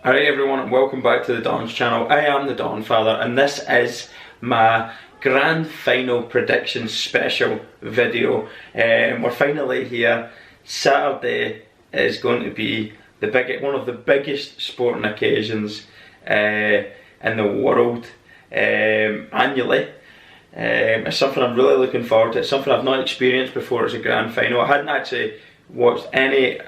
Alright everyone, and welcome back to the Don's channel. I am the Donfather, and this is my grand final prediction special video. We're finally here. Saturday is going to be one of the biggest sporting occasions in the world annually. It's something I'm really looking forward to. It's something I've not experienced before as a grand final. I hadn't actually watched any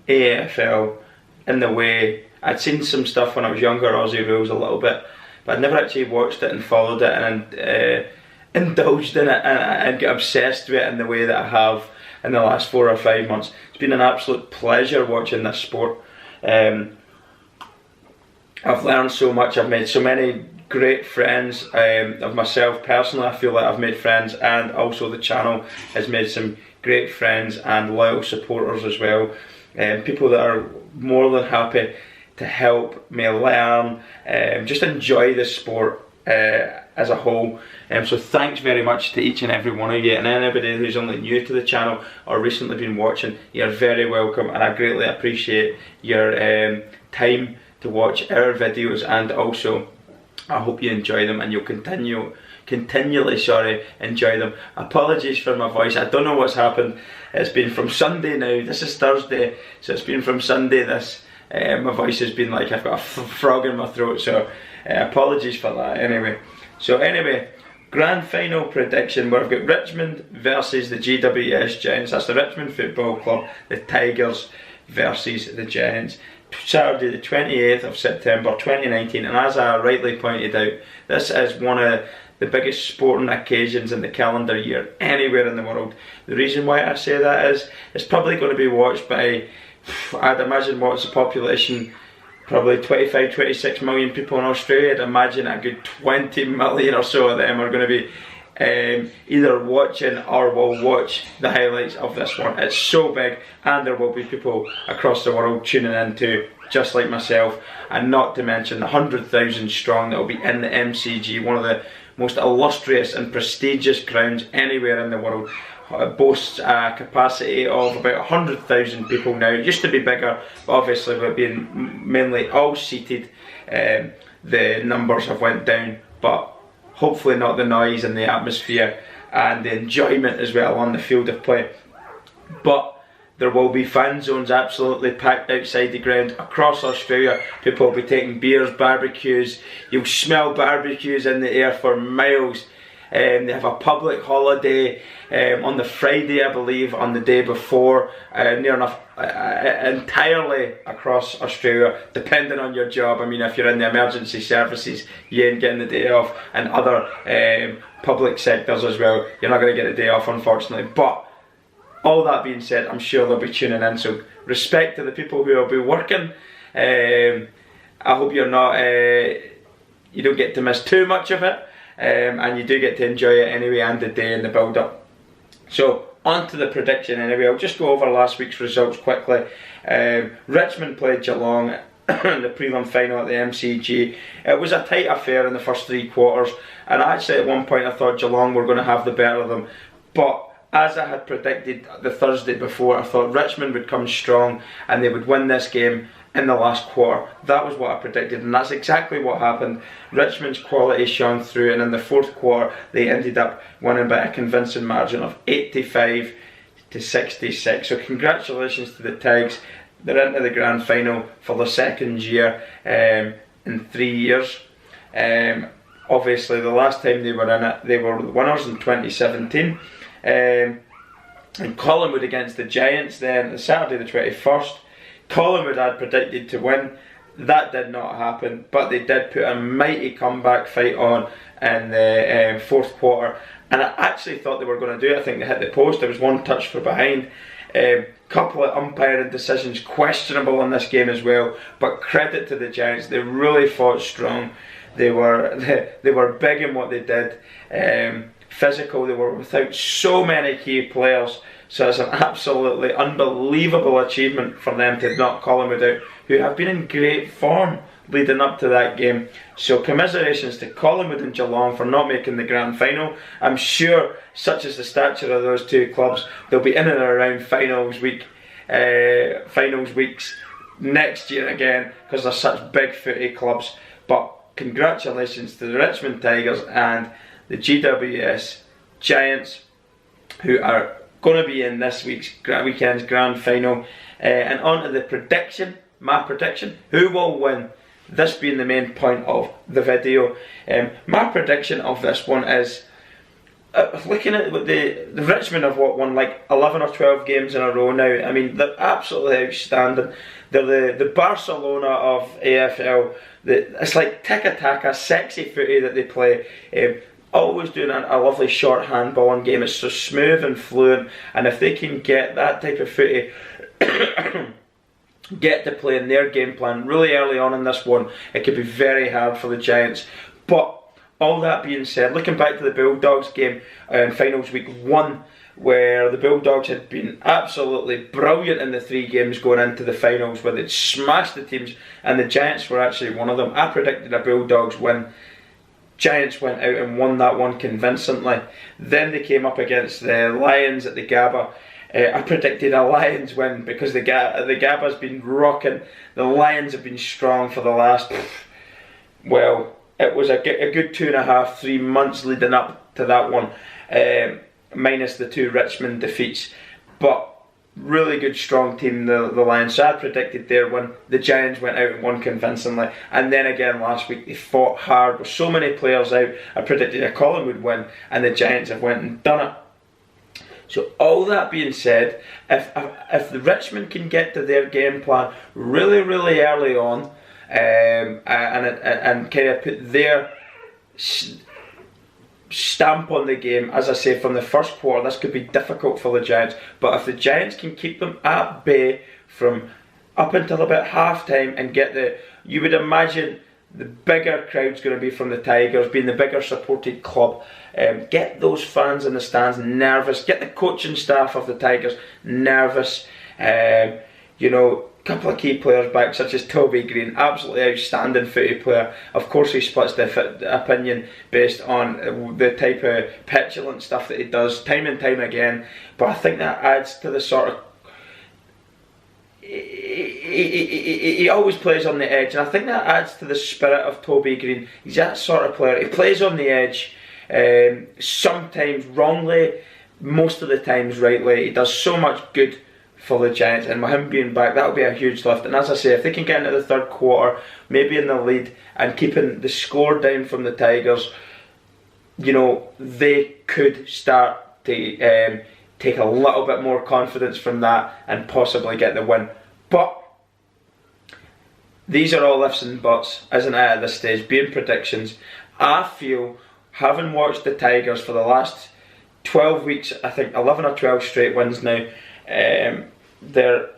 AFL in the way. I'd seen some stuff when I was younger, Aussie Rules a little bit, but I'd never actually watched it and followed it and indulged in it and got obsessed with it in the way that I have in the last 4 or 5 months. It's been an absolute pleasure watching this sport. I've learned so much. I've made so many great friends of myself personally. I feel like I've made friends, and also the channel has made some great friends and loyal supporters as well. People that are more than happy to help me learn, just enjoy the sport as a whole. So thanks very much to each and every one of you, and anybody who's only new to the channel or recently been watching. You're very welcome, and I greatly appreciate your time to watch our videos, and also I hope you enjoy them and you'll continually enjoy them. Apologies for my voice, I don't know what's happened. It's been from Sunday now, this is Thursday, so it's been from Sunday this. My voice has been like I've got a frog in my throat, so apologies for that anyway. Grand final prediction, where I've got Richmond versus the GWS Giants. That's the Richmond Football Club, the Tigers versus the Giants. Saturday the 28th of September 2019, and as I rightly pointed out, this is one of the biggest sporting occasions in the calendar year anywhere in the world. The reason why I say that is it's probably going to be watched by, I'd imagine, what's the population, probably 25, 26 million people in Australia. I'd imagine a good 20 million or so of them are going to be either watching or will watch the highlights of this one. It's so big, and there will be people across the world tuning in too, just like myself, and not to mention the 100,000 strong that will be in the MCG, one of the most illustrious and prestigious grounds anywhere in the world. It boasts a capacity of about 100,000 people now. It used to be bigger, but obviously with being mainly all seated, the numbers have went down, but hopefully not the noise and the atmosphere and the enjoyment as well on the field of play. But there will be fan zones absolutely packed outside the ground across Australia. People will be taking beers, barbecues. You'll smell barbecues in the air for miles. They have a public holiday on the Friday, I believe, on the day before, near enough entirely across Australia, depending on your job. I mean, if you're in the emergency services, you ain't getting the day off, and other public sectors as well, you're not going to get a day off, unfortunately. But all that being said, I'm sure they'll be tuning in, so respect to the people who will be working. I hope you're not, you don't get to miss too much of it. And you do get to enjoy it anyway, and the day and the build up. So on to the prediction anyway. I'll just go over last week's results quickly. Richmond played Geelong in the prelim final at the MCG. It was a tight affair in the first 3 quarters, and actually at one point I thought Geelong were going to have the better of them, but as I had predicted the Thursday before, I thought Richmond would come strong and they would win this game in the last quarter. That was what I predicted, and that's exactly what happened. Richmond's quality shone through, and in the 4th quarter they ended up winning by a convincing margin of 85 to 66. So congratulations to the Tigers. They're into the grand final for the 2nd year in 3 years. Obviously the last time they were in it, they were the winners in 2017. And Collingwood against the Giants then, Saturday the 21st. Collingwood had predicted to win. That did not happen, but they did put a mighty comeback fight on in the 4th quarter, and I actually thought they were going to do it. I think they hit the post. There was one touch for behind. Couple of umpiring decisions questionable in this game as well, but credit to the Giants. They really fought strong. They were big in what they did. Physical. They were without so many key players, so it's an absolutely unbelievable achievement for them to knock Collingwood out, who have been in great form leading up to that game. So commiserations to Collingwood and Geelong for not making the grand final. I'm sure, such as the stature of those two clubs, they'll be in and around finals weeks next year again, because they're such big footy clubs. But congratulations to the Richmond Tigers and the GWS Giants, who are going to be in this weekend's grand final. And on to the prediction, my prediction, who will win? This being the main point of the video. My prediction of this one is, looking at the Richmond have won like 11 or 12 games in a row now. I mean, they're absolutely outstanding. They're the Barcelona of AFL. It's like tiki-taka, sexy footy that they play. Always doing a lovely short handballing game. It's so smooth and fluent, and if they can get that type of footy get to play in their game plan really early on in this one, it could be very hard for the Giants. But all that being said, looking back to the Bulldogs game in finals week 1, where the Bulldogs had been absolutely brilliant in the 3 games going into the finals, where they'd smashed the teams, and the Giants were actually one of them. I predicted a Bulldogs win. Giants went out and won that one convincingly. Then they came up against the Lions at the Gabba. I predicted a Lions win because the Gabba's been rocking. The Lions have been strong for the last, well, it was a good 2.5, 3 months leading up to that one, minus the 2 Richmond defeats. But really good, strong team, the Lions. So I predicted their win. The Giants went out and won convincingly. And then again last week, they fought hard with so many players out. I predicted a Collingwood win, and the Giants have went and done it. So all that being said, if the Richmond can get to their game plan really, really early on, and kind of put their stamp on the game, as I say, from the first quarter, this could be difficult for the Giants. But if the Giants can keep them at bay from up until about half time and get you would imagine the bigger crowd's going to be from the Tigers, being the bigger supported club. Get those fans in the stands nervous. Get the coaching staff of the Tigers nervous. You know, a couple of key players back, such as Toby Green, absolutely outstanding footy player. Of course, he splits the opinion based on the type of petulant stuff that he does time and time again. But I think that adds to the sort of. He always plays on the edge, and I think that adds to the spirit of Toby Green. He's that sort of player. He plays on the edge, sometimes wrongly, most of the times rightly. He does so much good for the Giants, and with him being back, that'll be a huge lift. And as I say, if they can get into the third quarter, maybe in the lead, and keeping the score down from the Tigers, you know, they could start to take a little bit more confidence from that and possibly get the win. But these are all ifs and buts, isn't it, at this stage, being predictions. I feel, having watched the Tigers for the last 12 weeks, I think 11 or 12 straight wins now, they're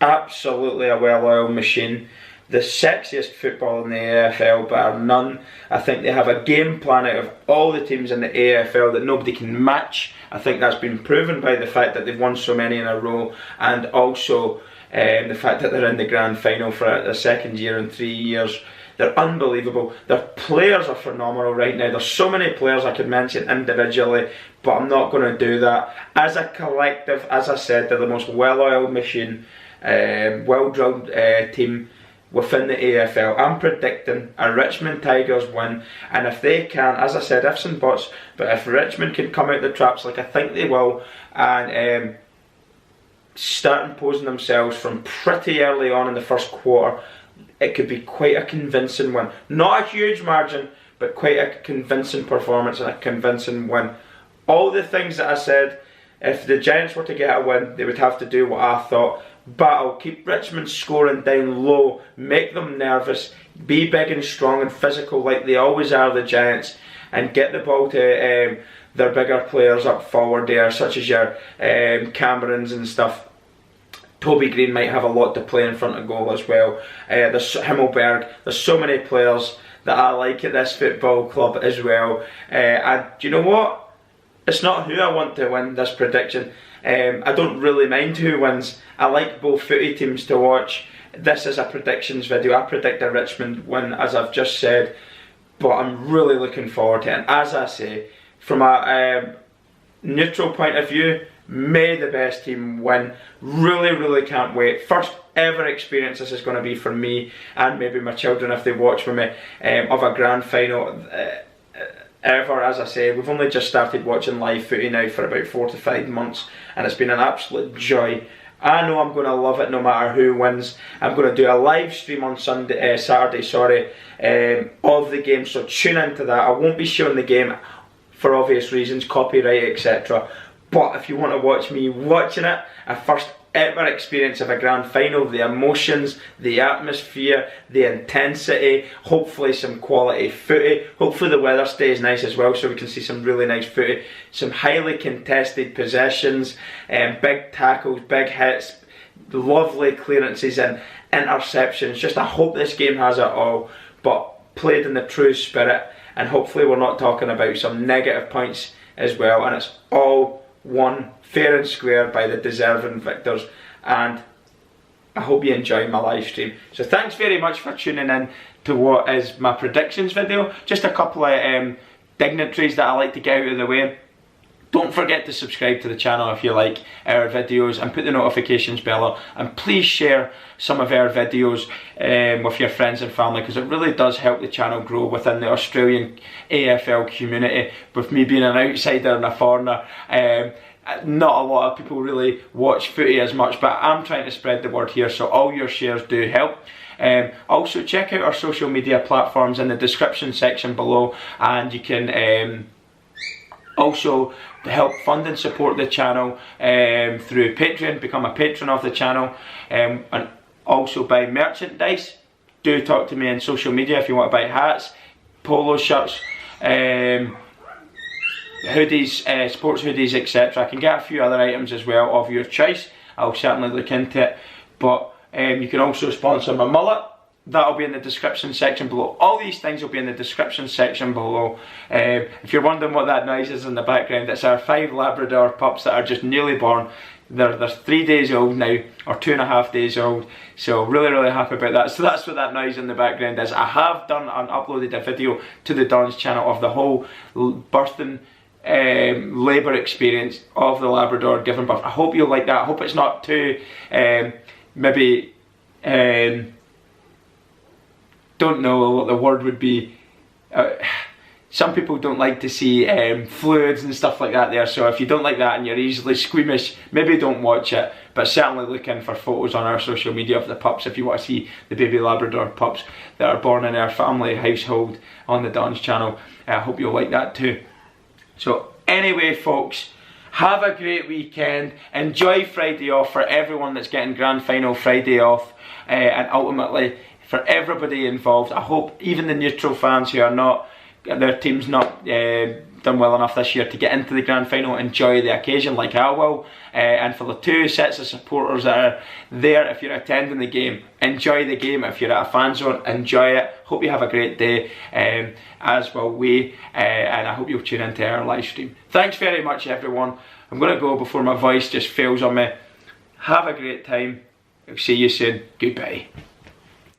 absolutely a well-oiled machine. The sexiest football in the AFL, bar none. I think they have a game plan out of all the teams in the AFL that nobody can match. I think that's been proven by the fact that they've won so many in a row, and also the fact that they're in the grand final for a second year in 3 years. They're unbelievable. Their players are phenomenal right now. There's so many players I could mention individually, but I'm not going to do that. As a collective, as I said, they're the most well-oiled machine, well-drilled team within the AFL. I'm predicting a Richmond Tigers win, and if they can, as I said, ifs and buts, but if Richmond can come out the traps like I think they will, and start imposing themselves from pretty early on in the first quarter, it could be quite a convincing win. Not a huge margin, but quite a convincing performance and a convincing win. All the things that I said, if the Giants were to get a win, they would have to do what I thought. But I'll keep Richmond scoring down low, make them nervous, be big and strong and physical like they always are, the Giants, and get the ball to their bigger players up forward there, such as your Camerons and stuff. Toby Green might have a lot to play in front of goal as well. There's Himmelberg. There's so many players that I like at this football club as well. And do you know what? It's not who I want to win this prediction. I don't really mind who wins. I like both footy teams to watch. This is a predictions video. I predict a Richmond win, as I've just said, but I'm really looking forward to it. And as I say, from a neutral point of view, May the best team win. Really, really can't wait. First ever experience this is going to be for me and maybe my children if they watch with me of a grand final ever. As I say, we've only just started watching live footy now for about 4 to 5 months, and it's been an absolute joy. I know I'm going to love it no matter who wins. I'm going to do a live stream on Saturday, of the game, so tune into that. I won't be showing the game for obvious reasons, copyright, etc. But if you want to watch me watching it, a first ever experience of a grand final, the emotions, the atmosphere, the intensity, hopefully some quality footy, hopefully the weather stays nice as well so we can see some really nice footy, some highly contested possessions, big tackles, big hits, lovely clearances and interceptions. Just I hope this game has it all, but played in the true spirit, and hopefully we're not talking about some negative points as well, and it's all won fair and square by the deserving victors. And I hope you enjoy my live stream. So thanks very much for tuning in to what is my predictions video. Just a couple of dignitaries that I like to get out of the way. Don't forget to subscribe to the channel if you like our videos, and put the notifications bell on, and please share some of our videos with your friends and family, because it really does help the channel grow within the Australian AFL community. With me being an outsider and a foreigner, not a lot of people really watch footy as much, but I'm trying to spread the word here, so all your shares do help. Also check out our social media platforms in the description section below, and you can also help fund and support the channel through Patreon, become a patron of the channel, and also buy merchandise. Do talk to me on social media if you want to buy hats, polo shirts, hoodies, sports hoodies, etc. I can get a few other items as well of your choice. I'll certainly look into it. But you can also sponsor my mullet. That'll be in the description section below. All these things will be in the description section below. If you're wondering what that noise is in the background, it's our 5 Labrador pups that are just newly born. They're 3 days old now, or 2.5 days old. So really, really happy about that. So that's what that noise in the background is. I have done and uploaded a video to the Don's channel of the whole birthing labour experience of the Labrador giving birth. I hope you'll like that. I hope it's not too maybe don't know what the word would be. Some people don't like to see fluids and stuff like that there, so if you don't like that and you're easily squeamish, maybe don't watch it, but certainly look in for photos on our social media of the pups if you want to see the baby Labrador pups that are born in our family household on the Don's channel. I hope you'll like that too. So anyway folks, have a great weekend, enjoy Friday off for everyone that's getting grand final Friday off, and ultimately for everybody involved. I hope even the neutral fans who are not, their team's not done well enough this year to get into the grand final, enjoy the occasion like I will. And for the 2 sets of supporters that are there, if you're attending the game, enjoy the game. If you're at a fan zone, enjoy it. Hope you have a great day, as will we, and I hope you'll tune into our live stream. Thanks very much everyone. I'm going to go before my voice just fails on me. Have a great time. I'll see you soon. Goodbye.